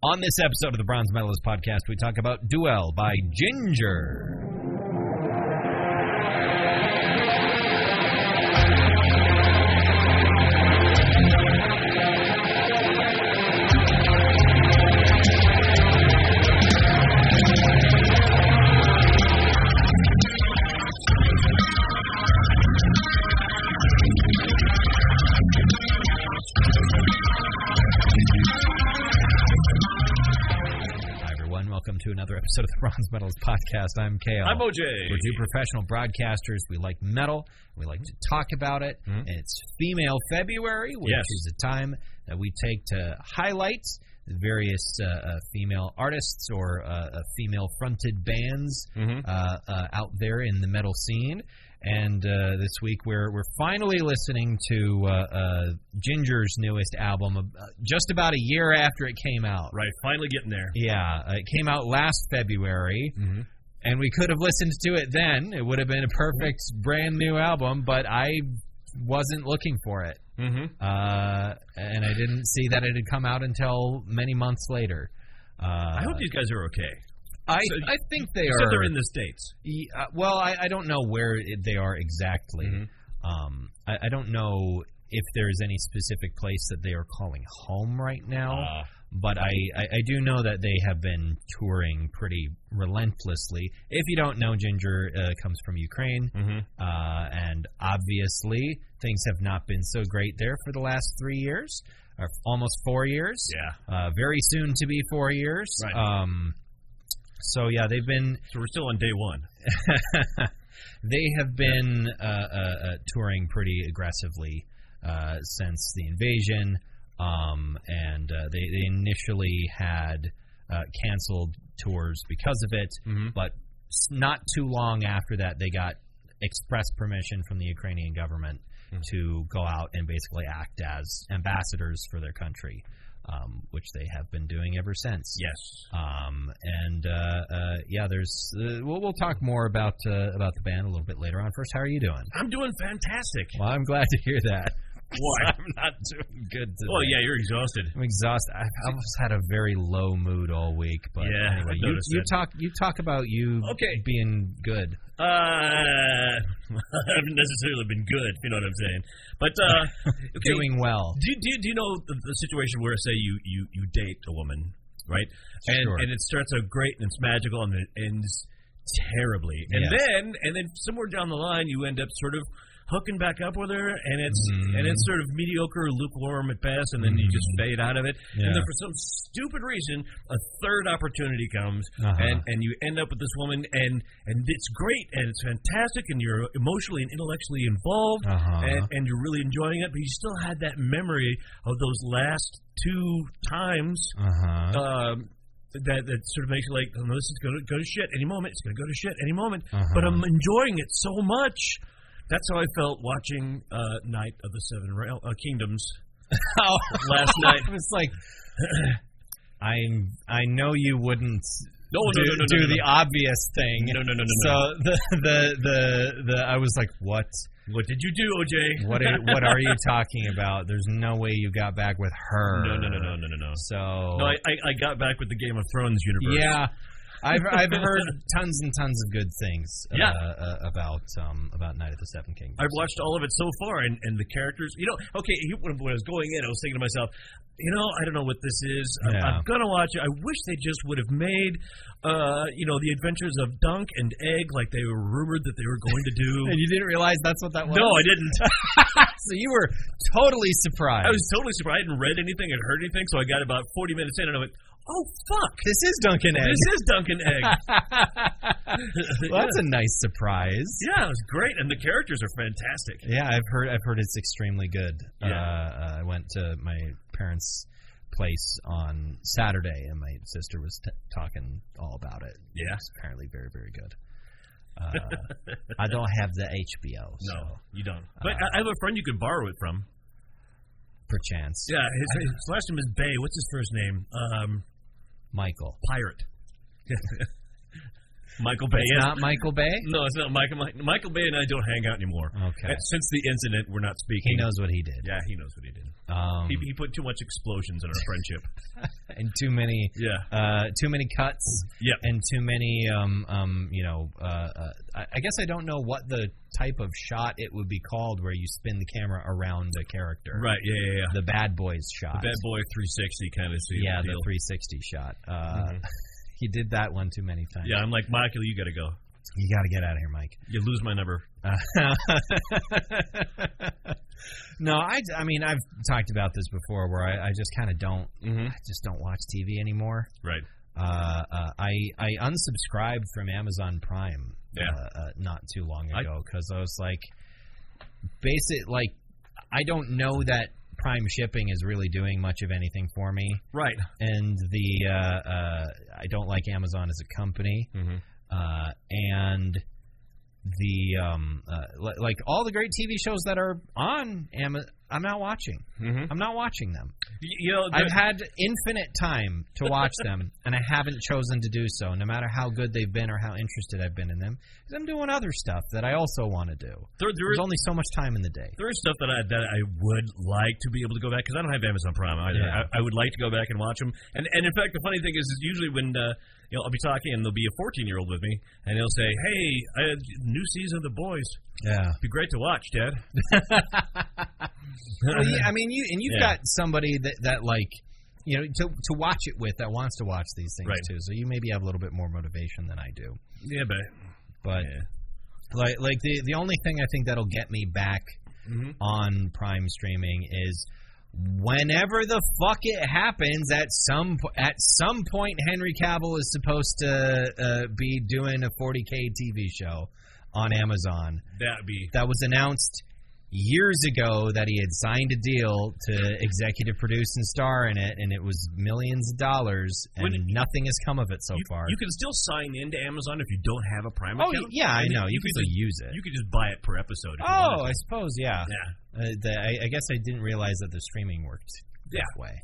On this episode of the Bronze Metalist Podcast, we talk about Duél by Jinjer. Welcome to another episode of the Bronze Metalist Podcast. I'm Kale. I'm OJ. We're two professional broadcasters. We like metal. We like to talk about it. And it's Female February, which is a time that we take to highlight the various female artists or female-fronted bands out there in the metal scene. And this week we're finally listening to Jinjer's newest album, just about a year after it came out. Right, finally getting there. Yeah, it came out last February, and we could have listened to it then. It would have been a perfect brand new album, but I wasn't looking for it. And I didn't see that it had come out until many months later. I hope these guys are okay. I think they are. So they're in the States. Well, I don't know where they are exactly. I don't know if there's any specific place that they are calling home right now. But I do know that they have been touring pretty relentlessly. If you don't know, Jinjer comes from Ukraine. And obviously things have not been so great there for the last 3 years. Or almost 4 years. Yeah. Very soon to be 4 years. Right. So, yeah, they've been... So we're still on day one. They have been touring pretty aggressively since the invasion, and they initially had canceled tours because of it, but not too long after that, they got express permission from the Ukrainian government to go out and basically act as ambassadors for their country. Which they have been doing ever since. Yes. There's. We'll talk more about the band a little bit later on. First, how are you doing? I'm doing fantastic. Well, I'm glad to hear that. Why? I'm not doing good today. Oh, yeah, you're exhausted. I'm exhausted. I've almost had a very low mood all week. But yeah, anyway, you talk about you being good. I haven't necessarily been good, if you know what I'm saying. But doing well. Do you know the situation where, say, you date a woman, right? And it starts out great and it's magical and it ends terribly. And then somewhere down the line you end up sort of hooking back up with her, and it's sort of mediocre, lukewarm at best, and then you just fade out of it. And then for some stupid reason, a third opportunity comes, and you end up with this woman, and it's great, and it's fantastic, and you're emotionally and intellectually involved, and you're really enjoying it, but you still had that memory of those last two times. That sort of makes you like, oh, no, this is going to go to shit any moment. It's going to go to shit any moment. But I'm enjoying it so much. That's how I felt watching Night of the Seven Kingdoms last night. It was like, I know you wouldn't do the obvious thing. No. So the I was like, what? What did you do, OJ? What are you talking about? There's no way you got back with her. No. So I got back with the Game of Thrones universe. Yeah. I've heard tons and tons of good things about Night of the Seven Kingdoms. I've watched all of it so far, and the characters, when I was going in, I was thinking to myself, I don't know what this is. I'm going to watch it. I wish they just would have made, the adventures of Dunk and Egg like they were rumored that they were going to do. And you didn't realize that's what that was? No, I didn't. So you were totally surprised. I was totally surprised. I hadn't read anything and heard anything, so I got about 40 minutes in, and I went, oh, fuck. This is Dunk and Egg. This is Dunk and Egg. Well, that's a nice surprise. Yeah, it was great, and the characters are fantastic. Yeah, I've heard it's extremely good. I went to my parents' place on Saturday, and my sister was talking all about it. Yeah. It's apparently very, very good. I don't have the HBO. So, no, you don't. But I have a friend you could borrow it from. Perchance. Yeah, his last name is Bay. What's his first name? Michael. Pirate. Michael Bay. It's not Michael Bay? No, it's not Michael Bay and I don't hang out anymore. Okay. Since the incident, we're not speaking. He knows what he did. Yeah, he knows what he did. He put too much explosions in our friendship. And too many cuts. Yep. And too many, I guess I don't know what the type of shot it would be called where you spin the camera around the character. Right, yeah. The Bad Boys shot. The Bad Boy 360 kind of scene. Yeah, the 360 shot. He did that one too many times. Yeah, I'm like, Michael, you got to go. You got to get out of here, Mike. You lose my number. No, I mean, I've talked about this before where I just kind of don't, I just don't watch TV anymore. Right. I unsubscribed from Amazon Prime not too long ago because I was like, I don't know that Prime shipping is really doing much of anything for me. Right. And I don't like Amazon as a company. And the like all the great TV shows that are on Amazon, I'm not watching. I'm not watching them. I've had infinite time to watch them, and I haven't chosen to do so, no matter how good they've been or how interested I've been in them, because I'm doing other stuff that I also want to do. There's only so much time in the day. There is stuff that I would like to be able to go back, because I don't have Amazon Prime either. Yeah. I would like to go back and watch them. And in fact, the funny thing is usually when I'll be talking, and there'll be a 14-year-old with me, and he'll say, "Hey, new season of The Boys. Yeah, it'd be great to watch, Dad." Well, yeah, I mean, you've got somebody that like, to watch it with that wants to watch these things too. So you maybe have a little bit more motivation than I do. Yeah, but like the only thing I think that'll get me back on Prime streaming is whenever the fuck it happens. At some point, Henry Cavill is supposed to be doing a 40K TV show on Amazon. That was announced years ago that he had signed a deal to executive produce and star in it, and it was millions of dollars, and nothing has come of it so far. You can still sign into Amazon if you don't have a Prime account? Oh, yeah, I know. You can still use it. You could just buy it per episode. I suppose, yeah. I guess I didn't realize that the streaming worked that way.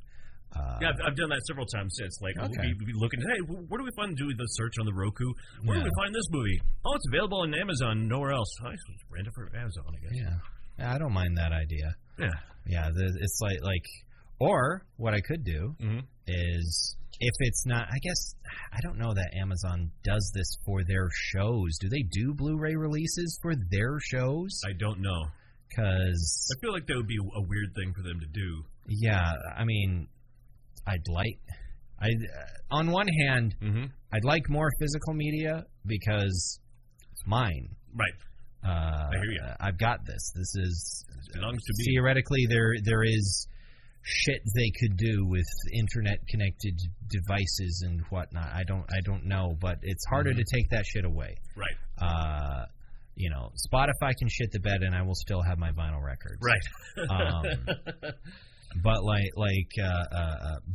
Yeah, I've done that several times since. Like, we'll be looking, hey, where do we find do the search on the Roku? Where do we find this movie? Oh, it's available on Amazon, nowhere else. I just rent it for Amazon, I guess. Yeah, I don't mind that idea. Yeah. It's like, or what I could do is, if it's not, I guess, I don't know that Amazon does this for their shows. Do they do Blu-ray releases for their shows? I don't know. Because I feel like that would be a weird thing for them to do. Yeah, I mean, on one hand, I'd like more physical media because it's mine. Right. I hear you. I've got this. This belongs to me. Theoretically, there is shit they could do with internet-connected devices and whatnot. I don't know, but it's harder to take that shit away. Right. Spotify can shit the bed, and I will still have my vinyl records. Right. But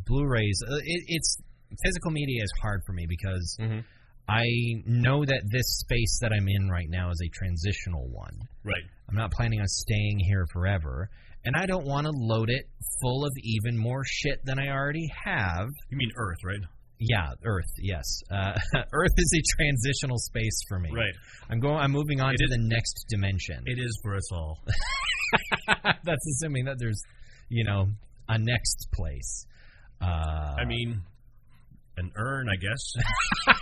Blu-rays, it's physical media is hard for me because I know that this space that I'm in right now is a transitional one. Right. I'm not planning on staying here forever, and I don't want to load it full of even more shit than I already have. You mean Earth, right? Yeah, Earth. Yes, Earth is a transitional space for me. Right. I'm moving on to the next dimension. It is for us all. That's assuming that there's, a next place. I mean, an urn, I guess.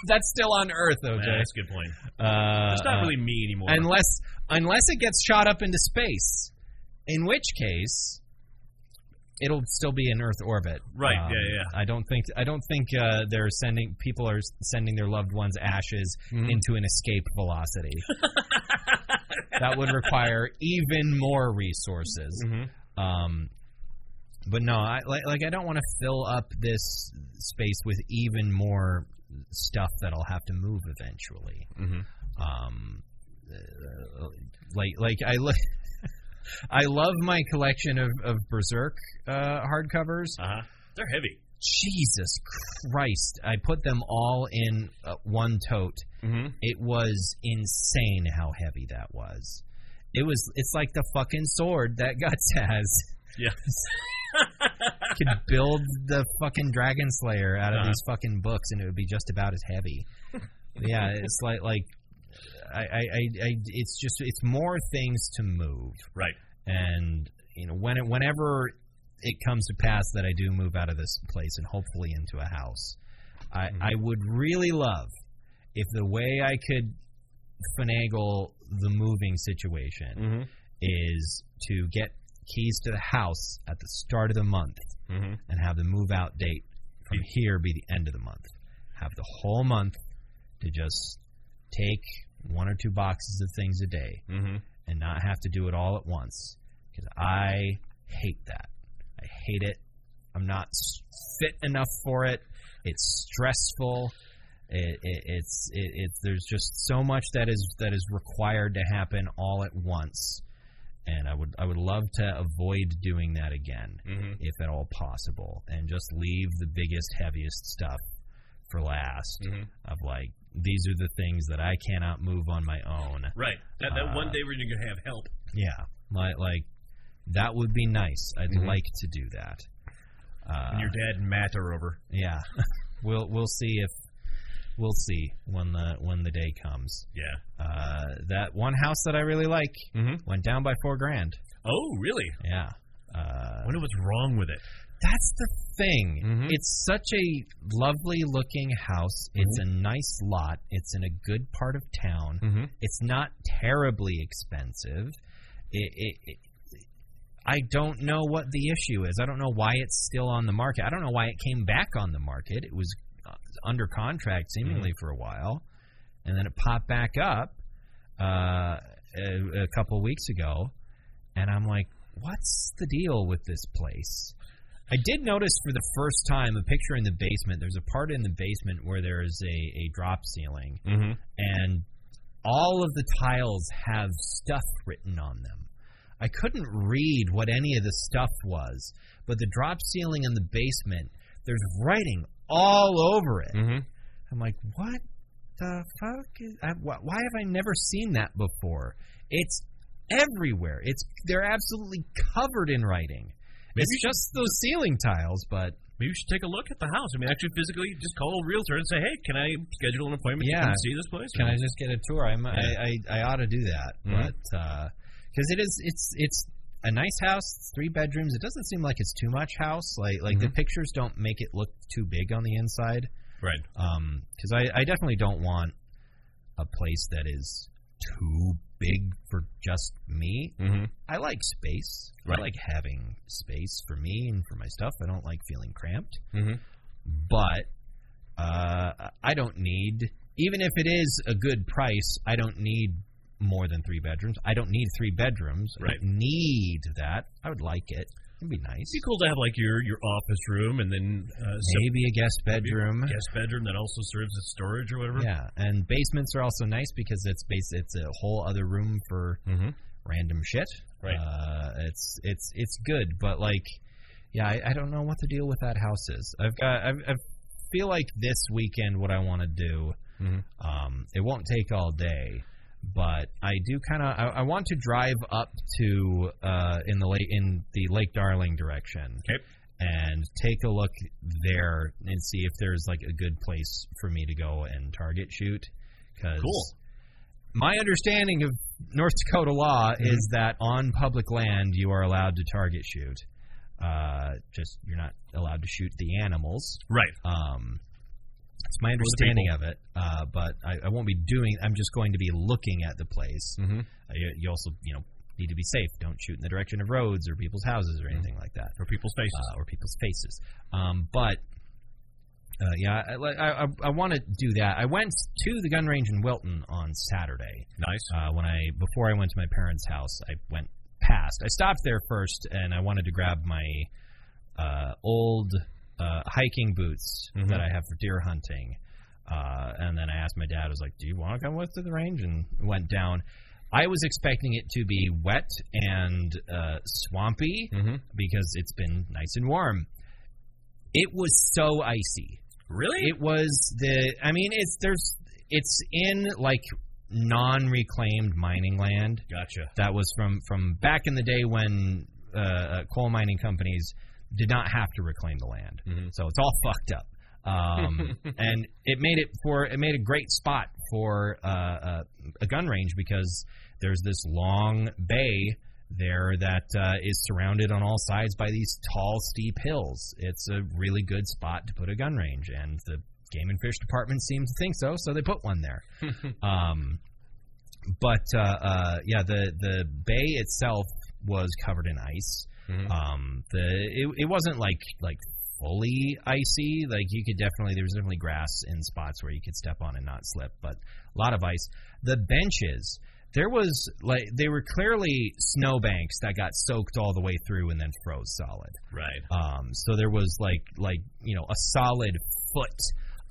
That's still on Earth, OJ. Yeah, that's a good point. It's not really me anymore. Unless it gets shot up into space, in which case it'll still be in Earth orbit. Right. Yeah. I don't think people are sending their loved ones' ashes into an escape velocity. That would require even more resources. But no, I don't want to fill up this space with even more stuff that I'll have to move eventually. I love my collection of Berserk hardcovers. They're heavy. Jesus Christ! I put them all in one tote. It was insane how heavy that was. It's like the fucking sword that Guts has. Yes. could build the fucking Dragon Slayer out of these fucking books, and it would be just about as heavy. Yeah, it's like it's more things to move. Right. And whenever it comes to pass that I do move out of this place and hopefully into a house, I would really love if the way I could finagle the moving situation is to get keys to the house at the start of the month and have the move out date from here be the end of the month. Have the whole month to just take 1 or 2 boxes of things a day and not have to do it all at once, because I hate that. I hate it. I'm not fit enough for it. It's stressful. It's there's just so much that is required to happen all at once, and I would love to avoid doing that again if at all possible, and just leave the biggest, heaviest stuff for last. Of like, these are the things that I cannot move on my own. Right. That one day where you're gonna have help. Yeah. Like that would be nice. I'd like to do that. When your dad and Matt are over. Yeah. We'll see when the day comes. Yeah. That one house that I really like went down by $4,000. Oh, really? Yeah. I wonder what's wrong with it. That's the thing. It's such a lovely looking house. It's a nice lot. It's in a good part of town. It's not terribly expensive. I don't know what the issue is. I don't know why it's still on the market. I don't know why it came back on the market. It was under contract seemingly for a while, and then it popped back up a couple weeks ago, and I'm like, what's the deal with this place? I did notice for the first time a picture in the basement. There's a part in the basement where there is a drop ceiling, and all of the tiles have stuff written on them. I couldn't read what any of the stuff was, but the drop ceiling in the basement, there's writing all over it. I'm like, what the fuck? Why have I never seen that before? It's everywhere. They're absolutely covered in writing. It's just those ceiling tiles, but... Maybe you should take a look at the house. I mean, actually physically just call a realtor and say, hey, can I schedule an appointment to come see this place? Can I just get a tour? I ought to do that. But... because it's a nice house, it's 3 bedrooms. It doesn't seem like it's too much house. Like the pictures don't make it look too big on the inside. Right. Because I definitely don't want a place that is too big for just me. I like space. Right. I like having space for me and for my stuff. I don't like feeling cramped. But I don't need, even if it is a good price, I don't need more than 3 bedrooms. I don't need 3 bedrooms. Right. I don't need that. I would like it. It'd be nice. It'd be cool to have like your office room and then maybe a guest bedroom. Guest bedroom that also serves as storage or whatever. Yeah, and basements are also nice because it's a whole other room for random shit. Right. It's good, but like, yeah, I don't know what the deal with that house is. I feel like this weekend what I want to do. It won't take all day. But I do kind of. I want to drive up to in the Lake Darling direction, and take a look there and see if there's like a good place for me to go and target shoot. Cause my understanding of North Dakota law is that on public land you are allowed to target shoot. Just you're not allowed to shoot the animals. Right. It's my understanding of it, but I won't be doing. I'm just going to be looking at the place. You also, need to be safe. Don't shoot in the direction of roads or people's houses or anything like that, or people's faces. But I want to do that. I went to the gun range in Wilton on Saturday. Nice. Before I went to my parents' house, I went past. I stopped there first, and I wanted to grab my old. Hiking boots that I have for deer hunting, and then I asked my dad. I was like, "Do you want to come with to the range?" And went down. I was expecting it to be wet and swampy because it's been nice and warm. It was so icy. Really? It was it's in like non-reclaimed mining land. Gotcha. That was from back in the day when coal mining companies. did not have to reclaim the land. So it's all fucked up. And it made a great spot for a gun range because there's this long bay there that is surrounded on all sides by these tall, steep hills. It's a really good spot to put a gun range, and the Game and Fish Department seemed to think so they put one there. But the bay itself was covered in ice. It wasn't like fully icy. Like there was definitely grass in spots where you could step on and not slip, but a lot of ice. The benches, they were clearly snowbanks that got soaked all the way through and then froze solid. Right. So there was a solid foot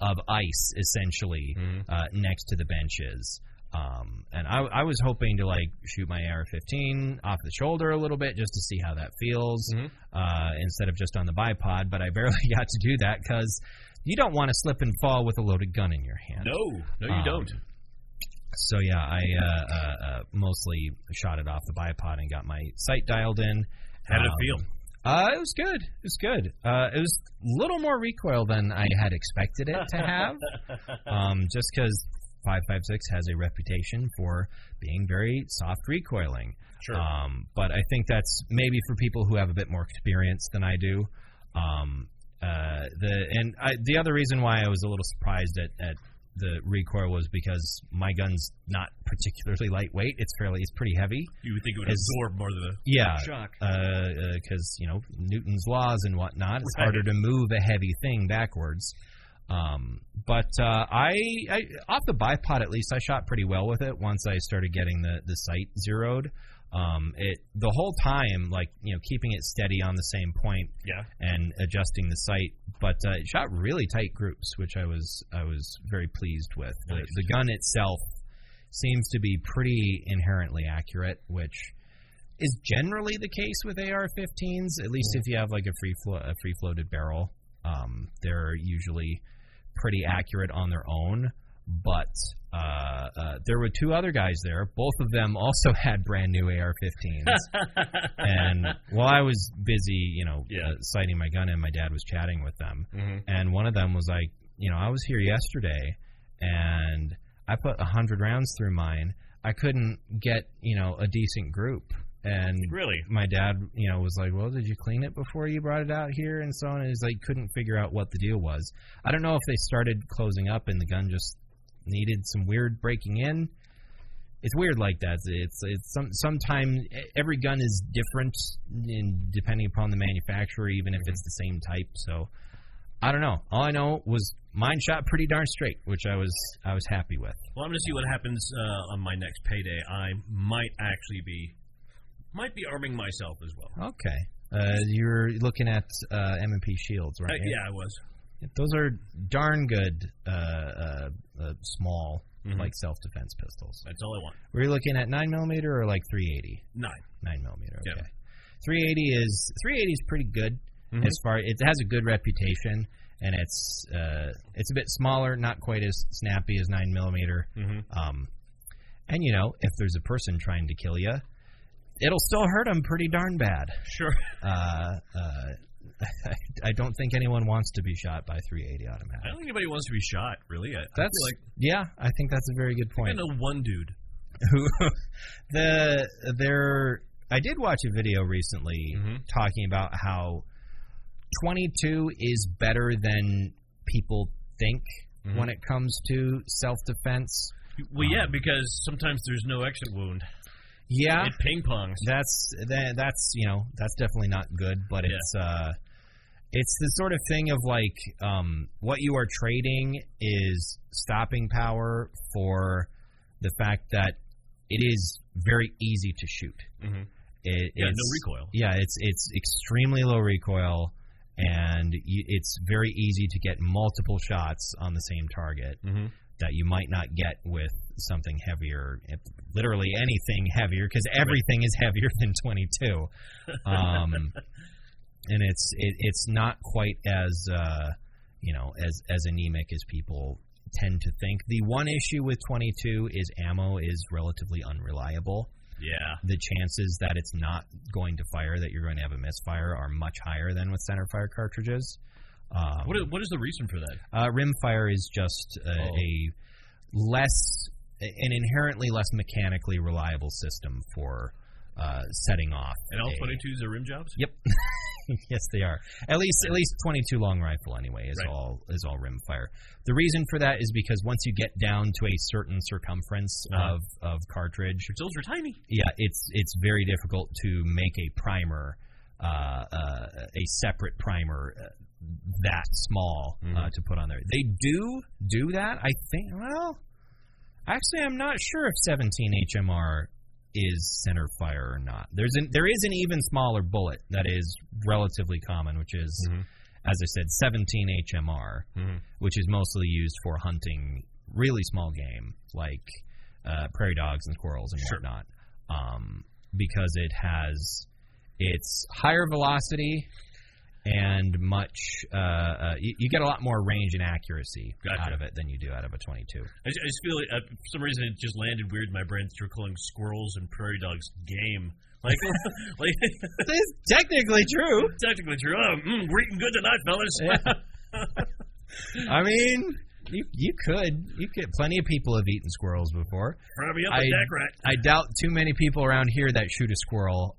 of ice essentially next to the benches. And I was hoping to shoot my AR-15 off the shoulder a little bit just to see how that feels instead of just on the bipod, but I barely got to do that because you don't want to slip and fall with a loaded gun in your hand. No, you don't. So yeah, I mostly shot it off the bipod and got my sight dialed in. How did it feel? It was good. It was good. It was a little more recoil than I had expected it to have, just because 5.56 has a reputation for being very soft recoiling. Sure. But I think that's maybe for people who have a bit more experience than I do. The other reason why I was a little surprised at the recoil was because my gun's not particularly lightweight. It's pretty heavy. You would think it would absorb more of the shock. Because Newton's laws and whatnot. It's harder to move a heavy thing backwards. But I off the bipod at least I shot pretty well with it once I started getting the sight zeroed. The whole time, keeping it steady on the same point, and adjusting the sight, but it shot really tight groups, which I was very pleased with. Nice. The gun itself seems to be pretty inherently accurate, which is generally the case with AR-15s. At least if you have a free floated barrel, they're usually pretty accurate on their own. But there were two other guys there. Both of them also had brand new AR-15s. And while I was busy, sighting my gun in, my dad was chatting with them. And one of them was like, I was here yesterday, and I put 100 rounds through mine. I couldn't get, a decent group. And really, my dad, was like, well, did you clean it before you brought it out here? And so on. And he's like, couldn't figure out what the deal was. I don't know if they started closing up and the gun just needed some weird breaking in. It's weird like that. It's sometimes every gun is different depending upon the manufacturer, even if it's the same type. So I don't know. All I know was mine shot pretty darn straight, which I was happy with. Well, I'm going to see what happens on my next payday. I might actually be arming myself as well. Okay. You're looking at M&P shields, right? Yeah, I was. Those are darn good small, self-defense pistols. That's all I want. Were you looking at 9mm or 380? 9mm, okay. Yep. 380 is pretty good as far. It has a good reputation, and it's a bit smaller, not quite as snappy as 9mm. And if there's a person trying to kill you, it'll still hurt them pretty darn bad. Sure. I don't think anyone wants to be shot by 380 automatic. I don't think anybody wants to be shot, really. I feel like, yeah, I think that's a very good point. I know one dude. I did watch a video recently talking about how 22 is better than people think when it comes to self-defense. Well, yeah, because sometimes there's no exit wound. Yeah, it ping pongs. That's definitely not good. But it's the sort of thing of what you are trading is stopping power for the fact that it is very easy to shoot. No recoil. Yeah, it's extremely low recoil, and it's very easy to get multiple shots on the same target that you might not get with something heavier, literally anything heavier, because everything is heavier than 22. And it's not quite as as anemic as people tend to think. The one issue with 22 is ammo is relatively unreliable. the chances that it's not going to fire, that you're going to have a misfire, are much higher than with centerfire cartridges. What is the reason for that? Rimfire is just an inherently less mechanically reliable system for setting off. And all 22s are rim jobs? Yep. Yes, they are. At least 22 long rifle anyway is all rimfire. The reason for that is because once you get down to a certain circumference of cartridge, those are tiny. Yeah, it's very difficult to make a primer, a separate primer that small to put on there. They do that, I think. Well, actually, I'm not sure if 17 HMR is center fire or not. There is an even smaller bullet that is relatively common, which is, as I said, 17 HMR, which is mostly used for hunting really small game like prairie dogs and squirrels and whatnot, because it's higher velocity and much you get a lot more range and accuracy out of it than you do out of a 22. I just feel like, for some reason it just landed weird in my brain that you're calling squirrels and prairie dogs game. Like it's technically true. Technically true. We're eating good tonight, fellas. Yeah. I mean, you could. Plenty of people have eaten squirrels before. Fry me up a deck rat. I doubt too many people around here that shoot a squirrel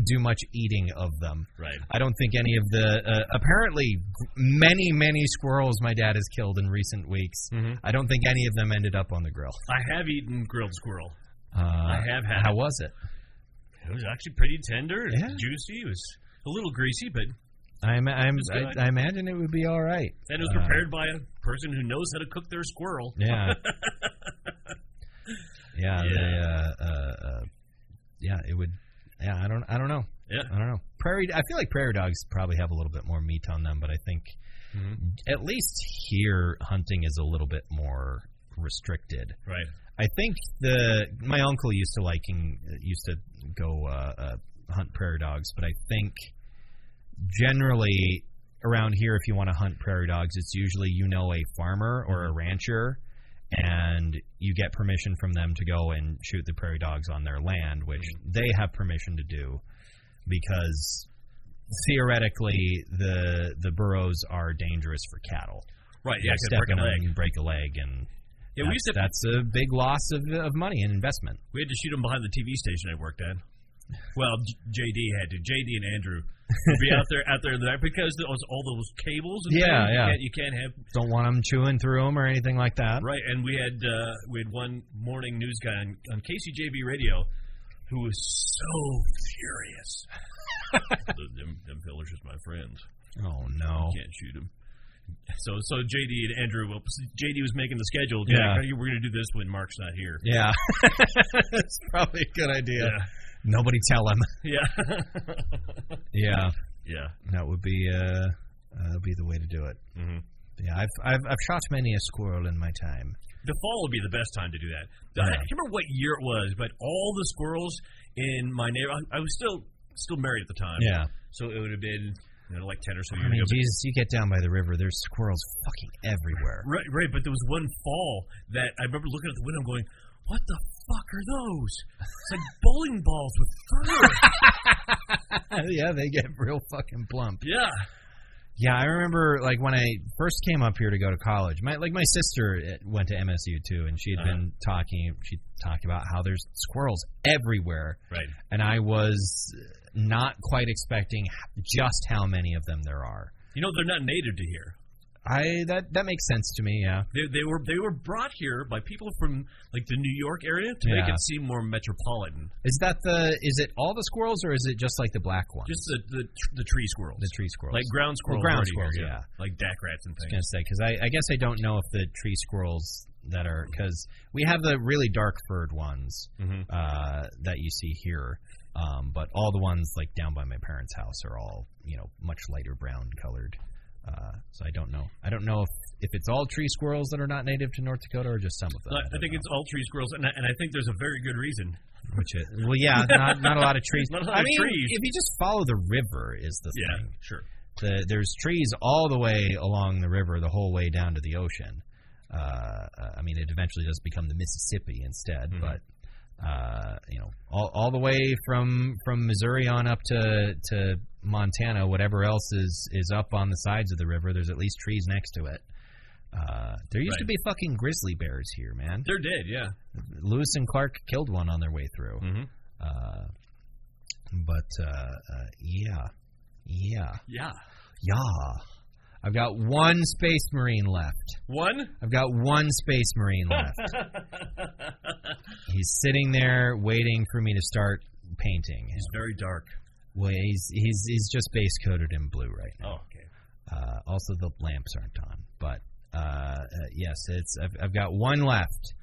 do much eating of them. Right. I don't think any of the apparently many squirrels my dad has killed in recent weeks. I don't think any of them ended up on the grill. I have eaten grilled squirrel. I have had. How was it? It was actually pretty tender and juicy. It was a little greasy, but I imagine it would be all right. And it was prepared by a person who knows how to cook their squirrel. Yeah. It would. Yeah, I don't know. Yeah, I don't know. I feel like prairie dogs probably have a little bit more meat on them, but I think at least here hunting is a little bit more restricted. Right. I think my uncle used to go hunt prairie dogs, but I think generally around here, if you want to hunt prairie dogs, it's usually a farmer or a rancher, and you get permission from them to go and shoot the prairie dogs on their land, which they have permission to do because theoretically the burrows are dangerous for cattle. Right. Yeah, step in them and break a leg, and that's a big loss of money and investment. We had to shoot them behind the TV station I worked at. Well, JD had to. JD and Andrew would be out there because there was all those cables. And things. You can't have. Don't want them chewing through them or anything like that. Right, and we had one morning news guy on KCJV radio who was so furious. them fellers is my friends. Oh no! You can't shoot them. So JD and Andrew, JD was making the schedule. Yeah, we're going to do this when Mark's not here. Yeah, that's probably a good idea. Yeah. Nobody tell him. Yeah. Yeah. That would be the way to do it. Yeah, I've shot many a squirrel in my time. The fall would be the best time to do that. I can't remember what year it was, but all the squirrels in my neighborhood. I was still married at the time. Yeah. So it would have been like 10 or so years ago. Jesus, you get down by the river, there's squirrels fucking everywhere. Right. But there was one fall that I remember looking at the window going, what the fuck are those? It's like bowling balls with fur. Yeah, they get real fucking plump. Yeah. Yeah, I remember like when I first came up here to go to college. My sister went to MSU too, and she had been talking. She talked about how there's squirrels everywhere. Right. And I was not quite expecting just how many of them there are. They're not native to here. That makes sense to me. Yeah, they were brought here by people from like the New York area to make it seem more metropolitan. Is it all the squirrels or is it just like the black ones? Just the tree squirrels. The tree squirrels, like ground squirrels. Ground squirrels, yeah, like deck rats and things. I was gonna say because I guess I don't know if the tree squirrels that are because we have the really dark furred ones that you see here. But all the ones like down by my parents' house are all much lighter brown colored. So I don't know. I don't know if it's all tree squirrels that are not native to North Dakota or just some of them. I think it's all tree squirrels, and I think there's a very good reason. Not a lot of trees. Not a lot of trees. If you just follow the river is the thing. Yeah, sure. There's trees all the way along the river, the whole way down to the ocean. It eventually does become the Mississippi instead, but all the way from Missouri on up to Montana, whatever else is up on the sides of the river, there's at least trees next to it. There used to be fucking grizzly bears here, man. There did, yeah. Lewis and Clark killed one on their way through. Mm-hmm. Yeah. I've got one Space Marine left. One? I've got one Space Marine left. He's sitting there waiting for me to start painting. He's very dark. Well, he's just base coated in blue right now. Oh, okay. Also, the lamps aren't on, but yes, I've got one left.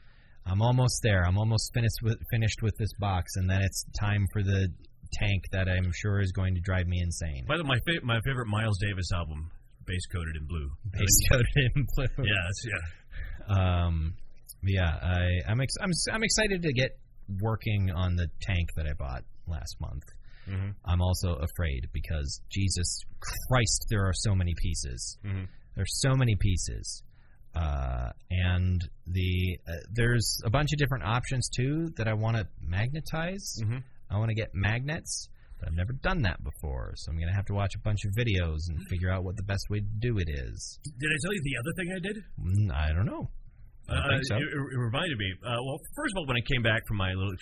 I'm almost there. I'm almost finished with this box, and then it's time for the tank that I'm sure is going to drive me insane. By the way, my favorite Miles Davis album, Base Coated in Blue. Base Coated in Blue. I'm excited to get working on the tank that I bought last month. Mm-hmm. I'm also afraid because, Jesus Christ, there are so many pieces. Mm-hmm. There's so many pieces. And there's a bunch of different options, too, that I want to magnetize. Mm-hmm. I want to get magnets, but I've never done that before, so I'm going to have to watch a bunch of videos and figure out what the best way to do it is. Did I tell you the other thing I did? I don't know. I don't think so. It reminded me. Well, first of all, when I came back from my little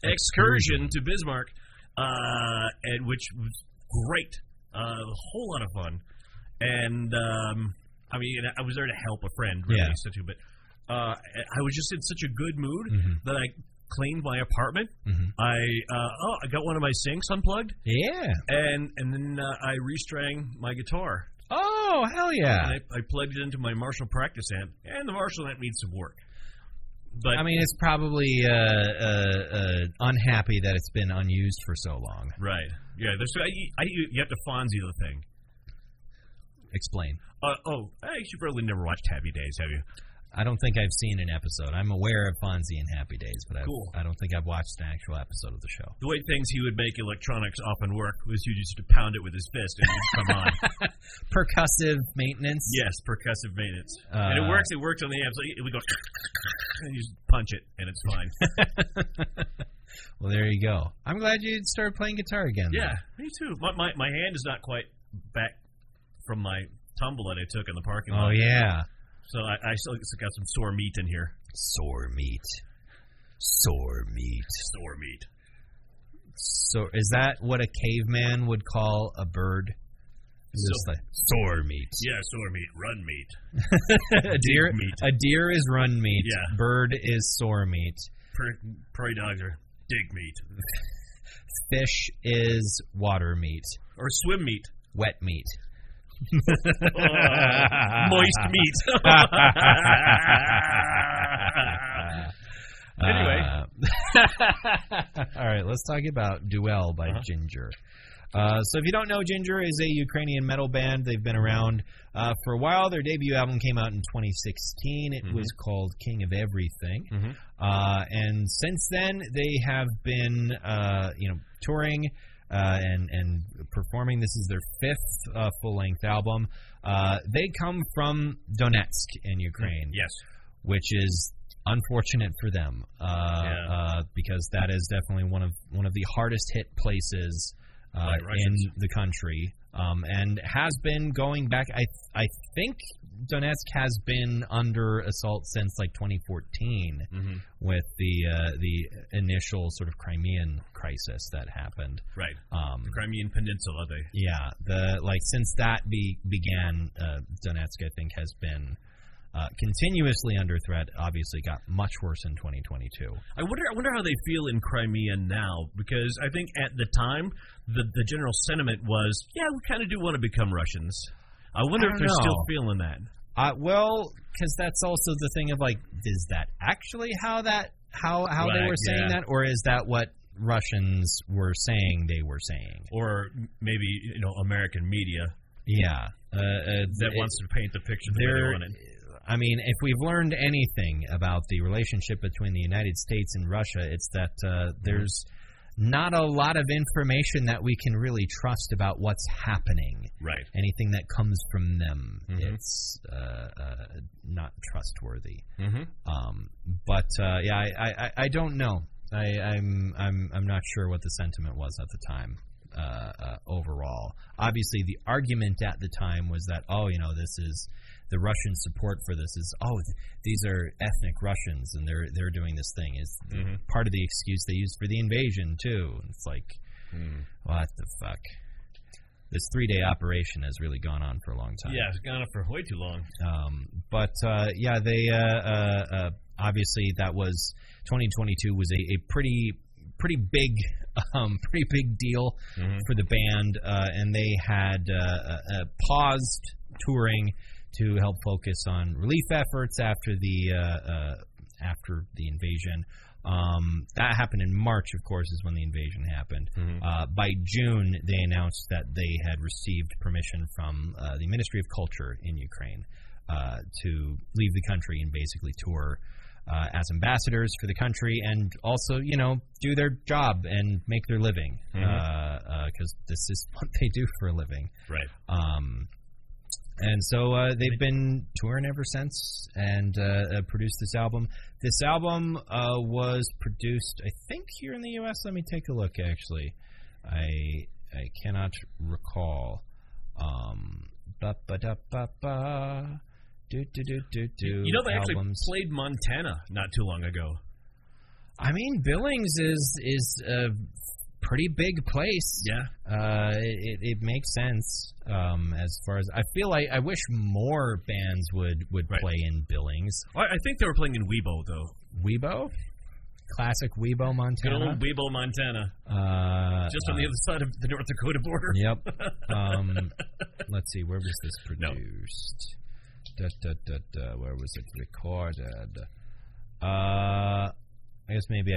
excursion to Bismarck, and which was great, a whole lot of fun, and I was there to help a friend, really, but I was just in such a good mood that I cleaned my apartment. Mm-hmm. I got one of my sinks unplugged. Yeah, and then I restrang my guitar. Oh, hell yeah! And I plugged it into my Marshall practice amp, and the Marshall amp needs some work. But it's probably unhappy that it's been unused for so long. Right. Yeah. You have to Fonzie the thing. Explain. You probably never watched Happy Days, have you? I don't think I've seen an episode. I'm aware of Fonzie and Happy Days, but cool. I don't think I've watched an actual episode of the show. The way things he would make electronics often work was you just pound it with his fist and it would come on. Percussive maintenance? Yes, percussive maintenance. And it works. It works on the amp. So it would go, and you just punch it, and it's fine. Well, there you go. I'm glad you started playing guitar again. Yeah, me too. My hand is not quite back from my tumble that I took in the parking lot. Oh, yeah. So I still got some sore meat in here. Sore meat. So is that what a caveman would call a bird? Just like sore meat. Yeah, sore meat, run meat. A deer is run meat. Yeah. Bird is sore meat. Prairie dogs are dig meat. Fish is water meat. Or swim meat. Wet meat. Moist meat. Anyway. All right, let's talk about Duél by Jinjer. So if you don't know, Jinjer is a Ukrainian metal band. They've been around for a while. Their debut album came out in 2016. It was called King of Everything. And since then, they have been touring and performing. This is their fifth full-length album. They come from Donetsk in Ukraine. Yes. Which is unfortunate for them because that is definitely one of the hardest hit places in the country, and has been going back. I think Donetsk has been under assault since like 2014 with the initial sort of Crimean crisis that happened. Right. The Crimean Peninsula. Since that began, Donetsk I think has been continuously under threat. Obviously got much worse in 2022. I wonder how they feel in Crimea now, because I think at the time the general sentiment was, yeah, we kind of do want to become Russians. I wonder if they're still feeling that. Well, because that's also the thing of like, is that actually how they were saying that, or is that what Russians were saying they were saying, or maybe American media? Yeah, that wants to paint the picture the way they want it. I mean, if we've learned anything about the relationship between the United States and Russia, it's that there's not a lot of information that we can really trust about what's happening. Right. Anything that comes from them. It's not trustworthy. Mm-hmm. I don't know. I'm not sure what the sentiment was at the time. Overall, obviously, the argument at the time was that this is the Russian support for this is these are ethnic Russians and they're doing this thing is part of the excuse they used for the invasion too. And it's like, what the fuck? This 3-day operation has really gone on for a long time. Yeah, it's gone on for way too long. They obviously that was 2022 was a pretty big deal for the band, and they had paused touring to help focus on relief efforts after the invasion. That happened in March, of course, is when the invasion happened. By June, they announced that they had received permission from the Ministry of Culture in Ukraine to leave the country and basically tour as ambassadors for the country and also, do their job and make their living because this is what they do for a living. Right. And so they've been touring ever since and produced this album. This album was produced, I think, here in the U.S. Let me take a look, actually. I cannot recall. They actually played Montana not too long ago. I mean, Billings is a pretty big place. Yeah. It makes sense as far as I feel like I wish more bands would play in Billings. Well, I think they were playing in Webo, though. Webo? Classic Webo, Montana. Good old Webo, Montana. Just on the other side of the North Dakota border. Yep. Let's see, where was this produced? Where was it recorded? I guess maybe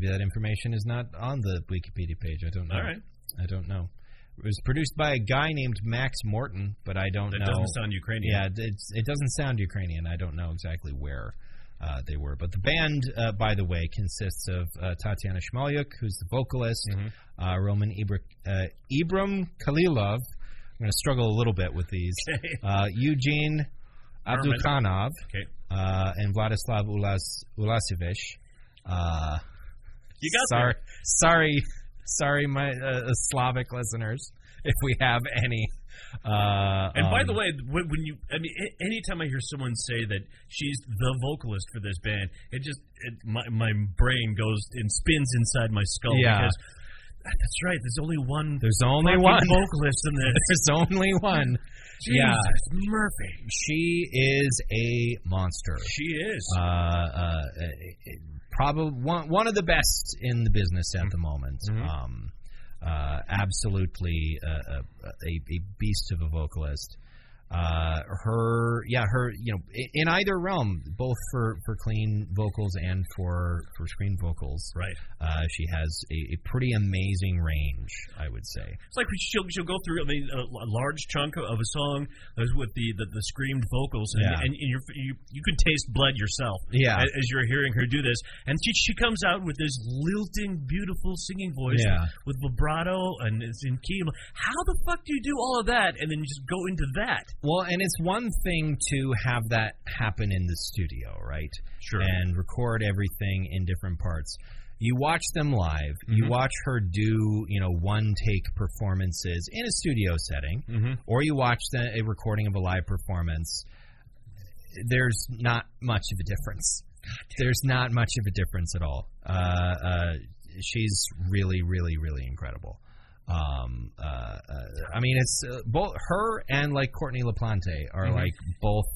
that information is not on the Wikipedia page. I don't know. All right. I don't know. It was produced by a guy named Max Morton, but I don't know. That doesn't sound Ukrainian. Yeah, it doesn't sound Ukrainian. I don't know exactly where they were. But the band, by the way, consists of Tatiana Shmalyuk, who's the vocalist, Roman Ibram Khalilov. I'm going to struggle a little bit with these. Okay. Eugene Abdulkanov, and Vladislav Ulasevich. You got sorry, my Slavic listeners, if we have any. And by the way, anytime I hear someone say that she's the vocalist for this band, my brain goes and spins inside my skull because. That's right. There's only one. There's only one vocalist in this. There's only one. Jesus, Murphy. She is a monster. She is. Probably one of the best in the business at the moment. Absolutely a beast of a vocalist. Her, in either realm, both for clean vocals and for screen vocals. Right. She has a pretty amazing range, I would say. It's like she'll go through a large chunk of a song with the screamed vocals, and you can taste blood yourself. Yeah. As you're hearing her do this, and she comes out with this lilting, beautiful singing voice with vibrato and it's in key. How the fuck do you do all of that and then you just go into that? Well, and it's one thing to have that happen in the studio, right? Sure. And record everything in different parts. You watch them live. You watch her do, one-take performances in a studio setting, or you watch a recording of a live performance. There's not much of a difference. There's not much of a difference at all. She's really, really, really incredible. I mean, it's both her and like Courtney LaPlante are like both.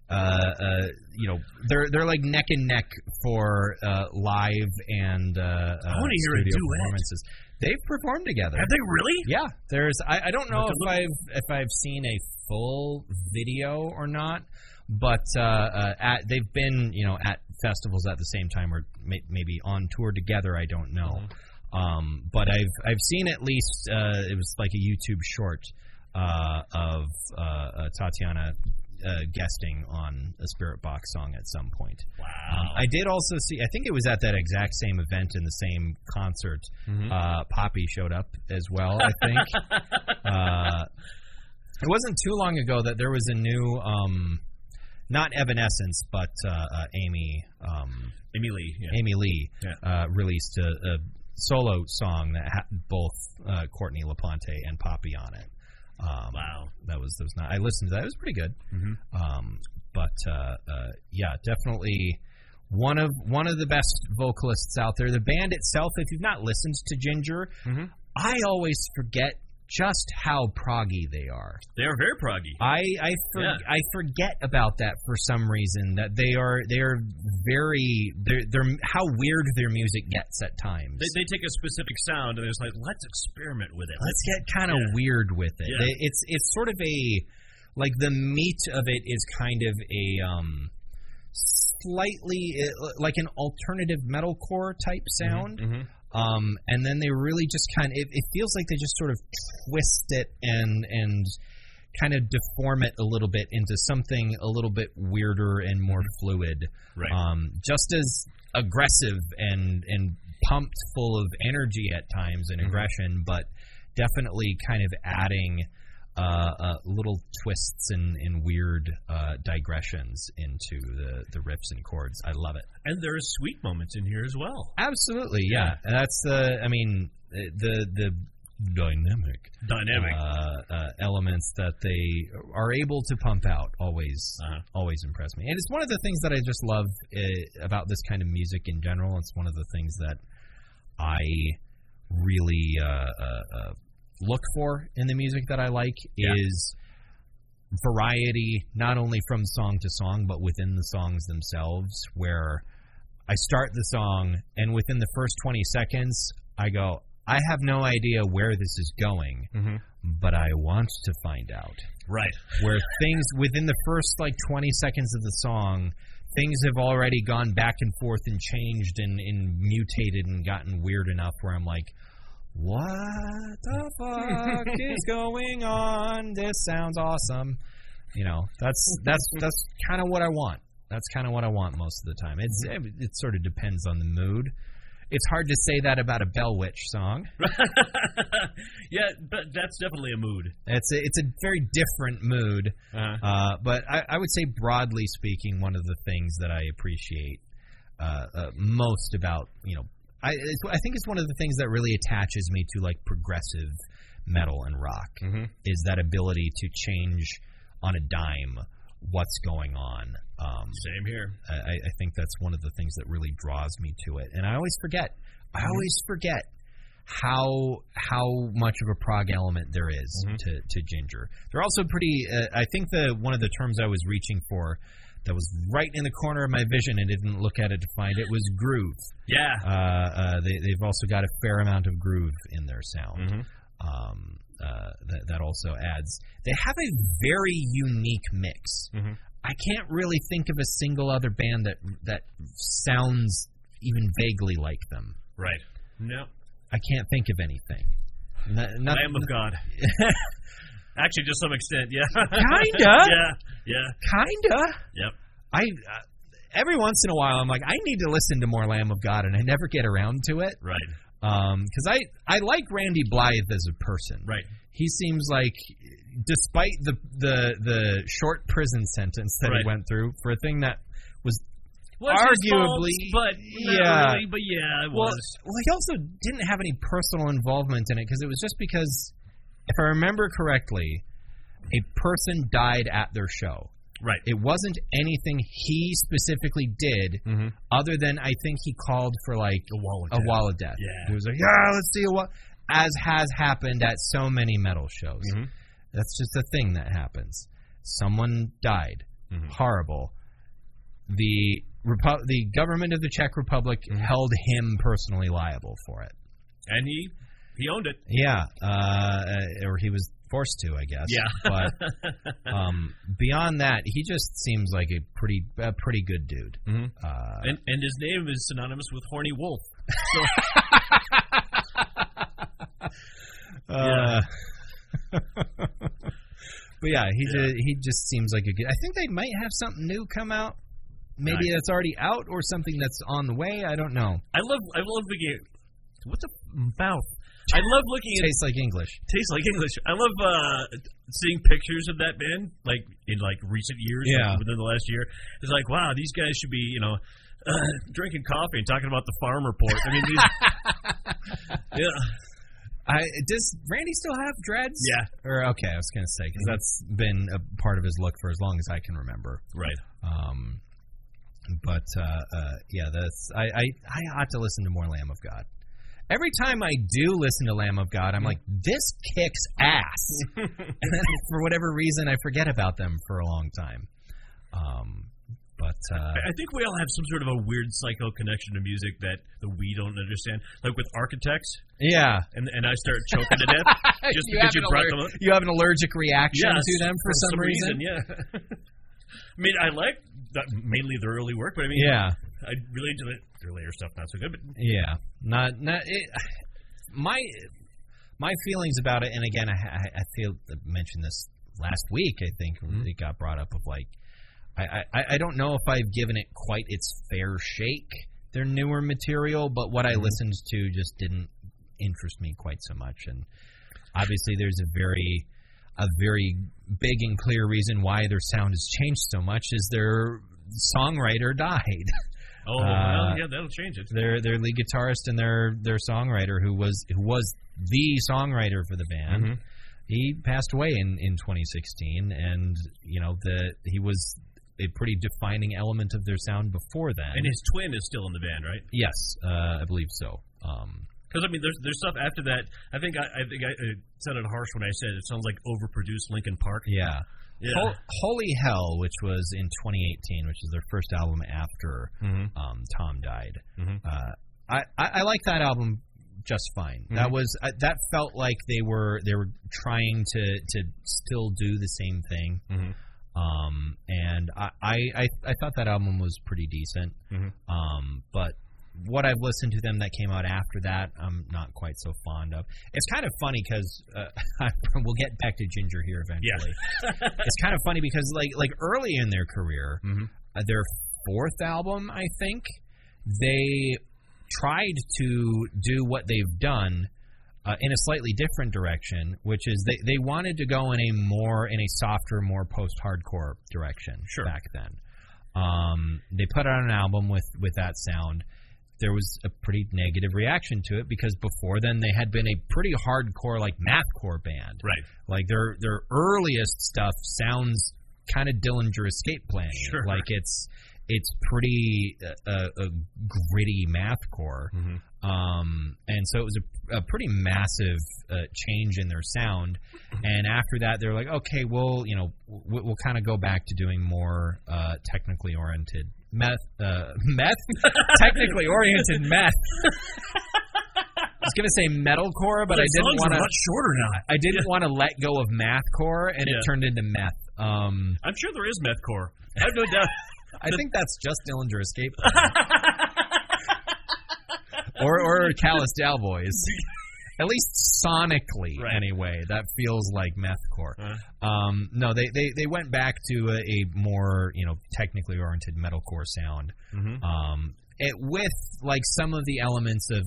They're like neck and neck for live and I want to hear a duet. Performances. They've performed together. Have they really? Yeah. There's. I don't know if I've seen a full video or not, but they've been at festivals at the same time or maybe on tour together. I don't know. But I've seen at least it was like a YouTube short of Tatiana guesting on a Spirit Box song at some point. Wow. I did also see, I think it was at that exact same event in the same concert, Poppy showed up as well, I think. It wasn't too long ago that there was a new, not Evanescence, but Amy Lee. Yeah. Amy Lee released a solo song that had both Courtney LaPonte and Poppy on it. Wow, that was not. I listened to that; it was pretty good. Mm-hmm. Yeah, definitely one of the best vocalists out there. The band itself, if you've not listened to Jinjer, mm-hmm. I always forget just how proggy they are. They are very proggy. I forget about that for some reason. That they are very they're how weird their music gets at times. They take a specific sound and they're just like, let's experiment with it. Let's get kind of weird with it. Yeah. It's sort of a like the meat of it is kind of a slightly like an alternative metalcore type sound. Mm-hmm. And then they really just it feels like they just sort of twist it and kind of deform it a little bit into something a little bit weirder and more fluid. Right. Just as aggressive and pumped full of energy at times and aggression, but definitely kind of adding little twists and weird digressions into the riffs and chords. I love it. And there are sweet moments in here as well. Absolutely, yeah. And that's the dynamic elements that they are able to pump out always impress me. And it's one of the things that I just love about this kind of music in general. It's one of the things that I really look for in the music that I like is variety, not only from song to song, but within the songs themselves, where I start the song and within the first 20 seconds, I go, I have no idea where this is going, but I want to find out. Right. Where things within the first 20 seconds of the song, things have already gone back and forth and changed and mutated and gotten weird enough where I'm like, what the fuck is going on? This sounds awesome. That's kind of what I want. That's kind of what I want most of the time. It sort of depends on the mood. It's hard to say that about a Bell Witch song. Yeah, but that's definitely a mood. It's a very different mood. But I would say, broadly speaking, one of the things that I appreciate most about, I think it's one of the things that really attaches me to progressive metal and rock is that ability to change on a dime what's going on. Same here. I think that's one of the things that really draws me to it, and I always forget how much of a prog element there is to Jinjer. They're also pretty. I think one of the terms I was reaching for that was right in the corner of my vision and didn't look at it to find it was groove. Yeah. They've also got a fair amount of groove in their sound. That also adds. They have a very unique mix. I can't really think of a single other band that sounds even vaguely like them. Right. No. I can't think of anything. Lamb of God. Actually, to some extent, yeah. Kinda. Yeah. Kinda. Yep. Every once in a while, I'm like, I need to listen to more Lamb of God, and I never get around to it. Right. Because I like Randy Blythe as a person. Right. He seems like, despite the short prison sentence that he went through for a thing that was arguably, but not really, but yeah, it was. Well, he also didn't have any personal involvement in it because it was just because, if I remember correctly, a person died at their show. Right. It wasn't anything he specifically did, other than I think he called for a wall of death. Yeah. He was like, yeah, let's see a wall. As has happened at so many metal shows. That's just a thing that happens. Someone died. Horrible. The government of the Czech Republic held him personally liable for it. And he owned it. Yeah. Or he was forced to, I guess. Yeah. But beyond that, he just seems like a pretty good dude. And his name is synonymous with horny wolf. So. But yeah, he just seems like a good. I think they might have something new come out. Maybe that's already out or something that's on the way. I don't know. I love the game. What the mouth? I love looking at Tastes Like English. Tastes Like English. I love seeing pictures of that band, like in recent years, within the last year. It's like, wow, these guys should be, drinking coffee and talking about the farm report. I mean, does Randy still have dreads? Yeah. Or okay, I was gonna say because that's been a part of his look for as long as I can remember. Right. But that's I ought to listen to more Lamb of God. Every time I do listen to Lamb of God, I'm like, this kicks ass. And then for whatever reason, I forget about them for a long time. But I think we all have some sort of a weird psycho connection to music that we don't understand. Like with Architects. Yeah. And I start choking to death just because you brought them up. You have an allergic reaction to them for some reason? Yeah. I mean, I like mainly the early work, but I mean, I really enjoy the later stuff. Not so good, but my feelings about it. And again, I mentioned this last week. I think it got brought up of like. I don't know if I've given it quite its fair shake, their newer material, but what I listened to just didn't interest me quite so much. And obviously there's a very big and clear reason why their sound has changed so much is their songwriter died. Oh, well, yeah, that'll change it. Their lead guitarist and their songwriter who was the songwriter for the band. Mm-hmm. He passed away in 2016, and he was a pretty defining element of their sound before then. And his twin is still in the band, right? Yes, I believe so. Because I mean, there's stuff after that. I think I sounded harsh when I said it sounds like overproduced Linkin Park. Yeah. Holy Hell, which was in 2018, which is their first album after Tom died. Mm-hmm. I like that album just fine. Mm-hmm. That was that felt like they were trying to still do the same thing. Mm-hmm. And I thought that album was pretty decent. Mm-hmm. But what I've listened to them that came out after that, I'm not quite so fond of. It's kind of funny because we'll get back to Jinjer here eventually. Yeah. It's kind of funny because like early in their career, their fourth album, I think, they tried to do what they've done in a slightly different direction, which is they wanted to go in a softer, more post-hardcore direction back then. They put out an album with that sound. There was a pretty negative reaction to it because before then they had been a pretty hardcore, like, mathcore band. Right. Like their earliest stuff sounds kind of Dillinger Escape Plan. Sure. Like it's pretty gritty mathcore. Mm-hmm. And so it was a pretty massive change in their sound. And after that, they're like, okay, we'll kind of go back to doing more technically oriented technically oriented meth. I was gonna say metalcore, but I didn't want to. Much shorter now. I didn't want to let go of mathcore, and it turned into meth. I'm sure there is methcore. I have no doubt. I think that's just Dillinger Escape or Callous Cowboys. At least sonically, anyway, that feels like methcore. No, they went back to a more technically oriented metalcore sound, with like some of the elements of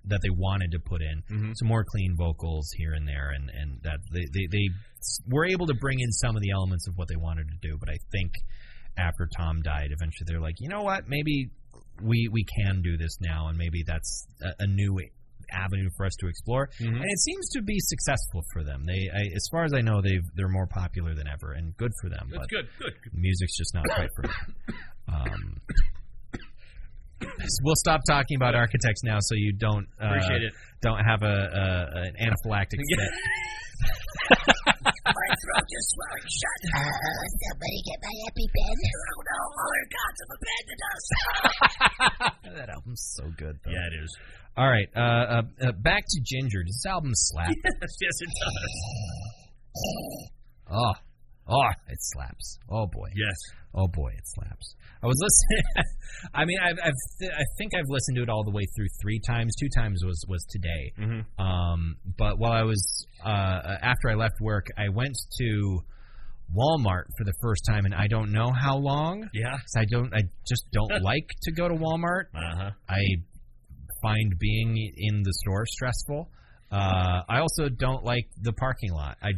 that they wanted to put in, some more clean vocals here and there, and that they were able to bring in some of the elements of what they wanted to do. But I think after Tom died, eventually they're like, you know what, maybe we can do this now, and maybe that's a new avenue for us to explore. And it seems to be successful for them. As far as I know, they're more popular than ever, and good for them. That's good. Music's just not quite for them. We'll stop talking about Architects now, so you don't appreciate it. Don't have an anaphylactic fit. My throat is swelling shut. Somebody get my EpiPen. Oh no, other gods of abandoned us. That album's so good, though. Yeah, it is. All right, back to Jinjer. Does this album slap? Yes, it does. Oh, it slaps. Oh boy. Yes. Oh boy, it slaps. I was listening. I mean, I think I've listened to it all the way through 3 times. 2 times was today. But while I was after I left work, I went to Walmart for the first time, and I don't know how long. Yeah. I just don't like to go to Walmart. I find being in the store stressful. I also don't like the parking lot. I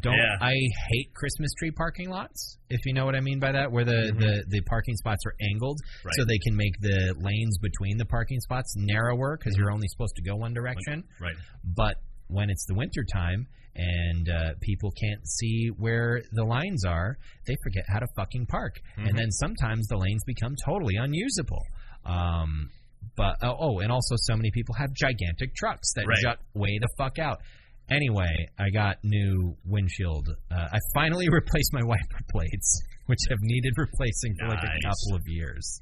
hate Christmas tree parking lots, if you know what I mean by that, where the parking spots are angled so they can make the lanes between the parking spots narrower because you're only supposed to go one direction. Right. But when it's the winter time and people can't see where the lines are, they forget how to fucking park. And then sometimes the lanes become totally unusable. But and also so many people have gigantic trucks that jut way the fuck out. Anyway, I got new windshield. I finally replaced my wiper blades, which have needed replacing for like a couple of years.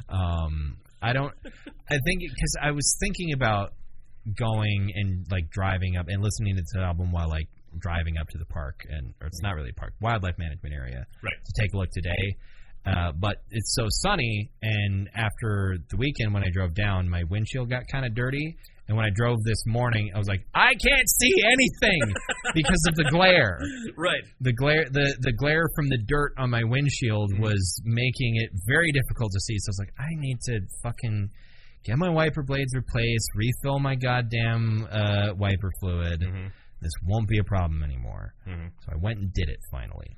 I think because I was thinking about going and like driving up and listening to the album while like driving up to the park, or it's not really a park, wildlife management area, to take a look today. But it's so sunny, and after the weekend when I drove down, my windshield got kind of dirty. And when I drove this morning, I was like, I can't see anything because of the glare. Right. The glare from the dirt on my windshield was making it very difficult to see. So I was like, I need to fucking get my wiper blades replaced, refill my goddamn wiper fluid. This won't be a problem anymore. So I went and did it finally.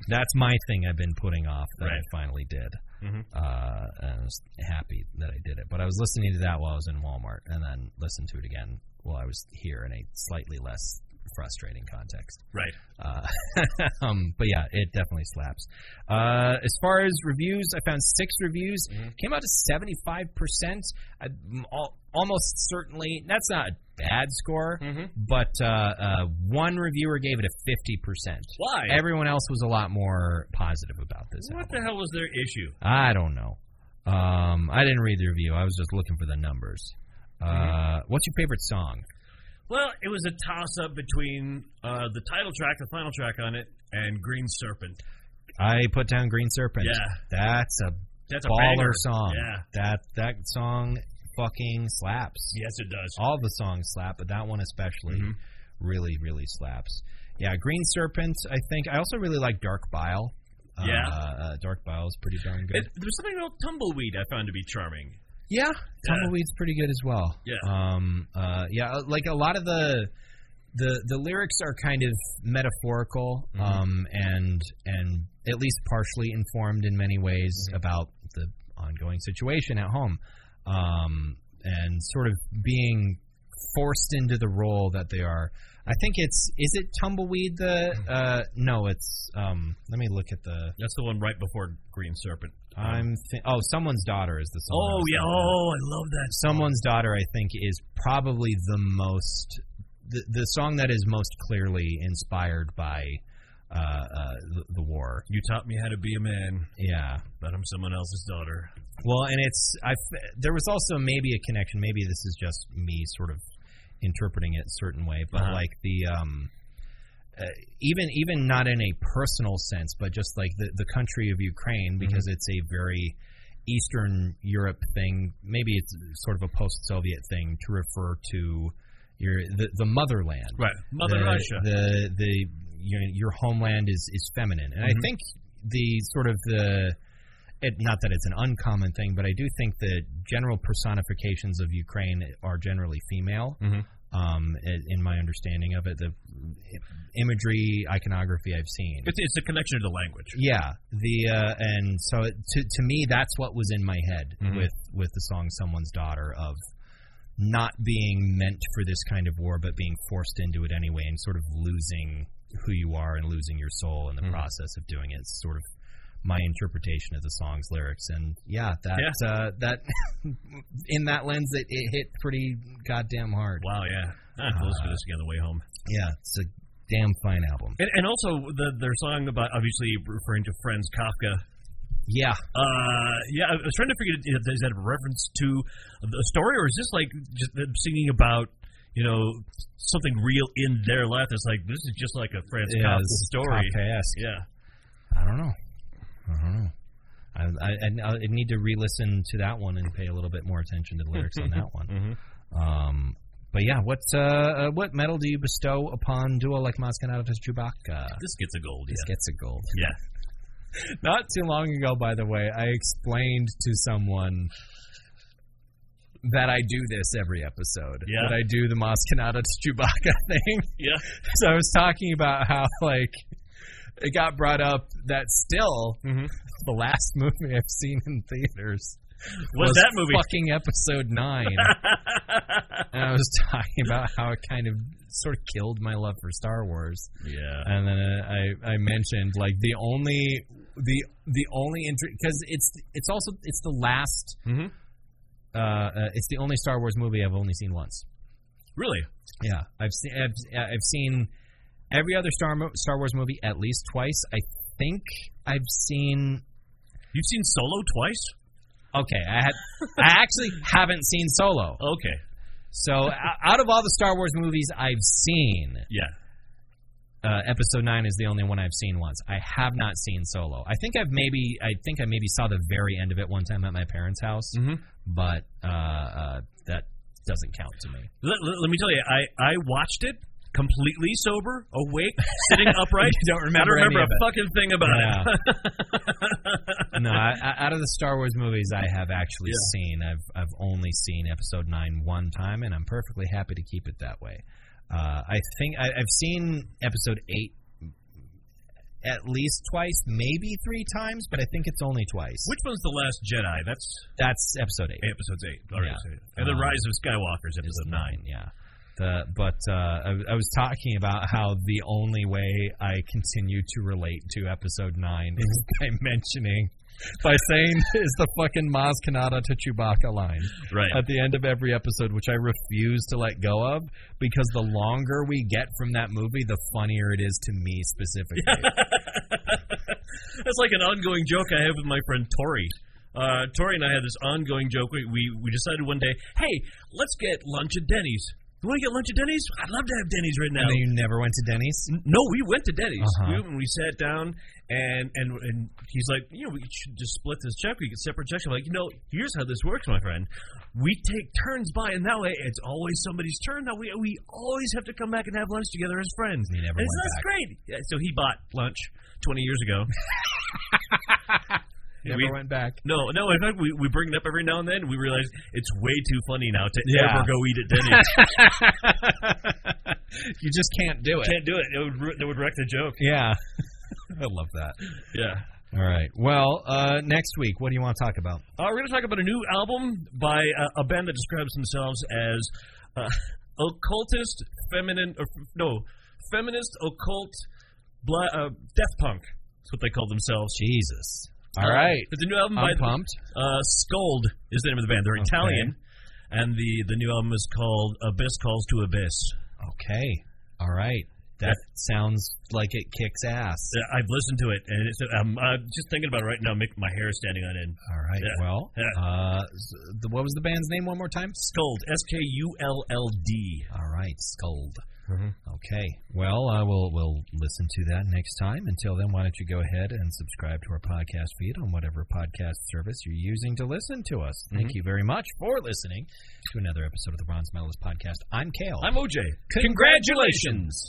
That's my thing I've been putting off that I finally did. And I was happy that I did it. But I was listening to that while I was in Walmart and then listened to it again while I was here in a slightly less frustrating context. Right. But yeah, it definitely slaps. As far as reviews, I found 6 reviews. Came out to 75%. Almost certainly, that's not a bad score, but one reviewer gave it a 50%. Why? Everyone else was a lot more positive about this album. What the hell was their issue? I don't know. I didn't read the review. I was just looking for the numbers. What's your favorite song? Well, it was a toss-up between the title track, the final track on it, and Green Serpent. I put down Green Serpent. Yeah. That's a banger. baller song. Yeah. That song fucking slaps. Yes, it does. All the songs slap, but that one especially really, really slaps. Yeah, Green Serpent, I think. I also really like Dark Bile. Dark Bile is pretty darn good. There's something about Tumbleweed I found to be charming. Yeah, Tumbleweed's pretty good as well. Yeah. Like a lot of the lyrics are kind of metaphorical, and at least partially informed in many ways about the ongoing situation at home, and sort of being forced into the role that they are. I think is it Tumbleweed no, it's let me look at that's the one right before Green Serpent. Someone's Daughter is the song. Oh yeah, I love that song. Someone's Daughter, I think, is probably the song that is most clearly inspired by the war. You taught me how to be a man. Yeah, but I'm someone else's daughter. Well, and there was also maybe a connection. Maybe this is just me sort of interpreting it a certain way, but like the even not in a personal sense, but just like the country of Ukraine, because it's a very Eastern Europe thing. Maybe it's sort of a post-Soviet thing to refer to the motherland, right? Mother Russia. Your homeland is feminine, and I think not that it's an uncommon thing, but I do think the general personifications of Ukraine are generally female. In my understanding of it, the imagery, iconography I've seen, it's a connection to the language. Yeah, and so to me, that's what was in my head with the song "Someone's Daughter," of not being meant for this kind of war, but being forced into it anyway, and sort of losing who you are and losing your soul in the process of doing it. It's sort of my interpretation of the song's lyrics, and that in that lens, it hit pretty goddamn hard. Wow, yeah. I have to listen to this again on the way home. Yeah, it's a damn fine album. And also their song about, obviously referring to Franz Kafka. Yeah. I was trying to figure, is that a reference to the story, or is this like just them singing about, something real in their life? It's like, this is just like a Franz Kafka story. Kafkaesque. Yeah. I don't know. I need to re-listen to that one and pay a little bit more attention to the lyrics on that one. But yeah, what medal do you bestow upon Duél like Mascanada's Chewbacca? This gets a gold. This gets a gold. Yeah. Not too long ago, by the way, I explained to someone that I do this every episode. Yeah. That I do the Maz Kanata to Chewbacca thing. Yeah. So I was talking about how, like, it got brought up that still the last movie I've seen in theaters was that movie? Fucking Episode 9. And I was talking about how it kind of sort of killed my love for Star Wars. Yeah. And then I mentioned, like, the only because it's the last it's the only Star Wars movie I've only seen once. Really? Yeah, I've seen every other Star Wars movie at least twice. I think I've seen. You've seen Solo twice? Okay, I actually haven't seen Solo. Okay. So out of all the Star Wars movies I've seen, Episode 9 is the only one I've seen once. I have not seen Solo. I think I maybe saw the very end of it one time at my parents' house, but that doesn't count to me. Let me tell you, I watched it completely sober, awake, sitting upright. You don't remember? I don't remember a fucking thing about it. No, out of the Star Wars movies I have actually seen, I've only seen Episode 9 one time, and I'm perfectly happy to keep it that way. I think I've seen Episode 8 at least twice, maybe 3 times, but I think it's only twice. Which one's The Last Jedi? That's Episode 8. Episode 8. All right, and The Rise of Skywalker is Episode 9. Yeah. I was talking about how the only way I continue to relate to Episode 9 is by saying is the fucking Maz Kanata to Chewbacca line at the end of every episode, which I refuse to let go of, because the longer we get from that movie, the funnier it is to me specifically. That's like an ongoing joke I have with my friend Tori. Tori and I had this ongoing joke. We decided one day, hey, let's get lunch at Denny's. You want to get lunch at Denny's? I'd love to have Denny's right now. And then you never went to Denny's? No, we went to Denny's. We sat down, and he's like, we should just split this check. We get separate checks. I'm like, here's how this works, my friend. We take turns buying. That way, it's always somebody's turn. Now we always have to come back and have lunch together as friends. And that's great. Yeah, so he bought lunch 20 years ago. Never went back. No. In fact, we bring it up every now and then. We realize it's way too funny now to ever go eat at Denny's. You just can't do it. Can't do it. It would wreck the joke. Yeah. I love that. Yeah. All right. Well, next week, what do you want to talk about? We're going to talk about a new album by a band that describes themselves as feminist, occult, death punk. That's what they call themselves. Jesus. All right. It's a new album I'm pumped. Scold is the name of the band. They're Italian, and the new album is called Abyss Calls to Abyss. Okay. All right. That sounds like it kicks ass. I've listened to it, and I'm just thinking about it right now, making my hair standing on end. All right. Yeah. Well, what was the band's name one more time? Scold. Skulled. All right. Scold. Okay. Well, we'll listen to that next time. Until then, why don't you go ahead and subscribe to our podcast feed on whatever podcast service you're using to listen to us. Thank you very much for listening to another episode of the Bronze Medalist Podcast. I'm Kale. I'm OJ. Congratulations!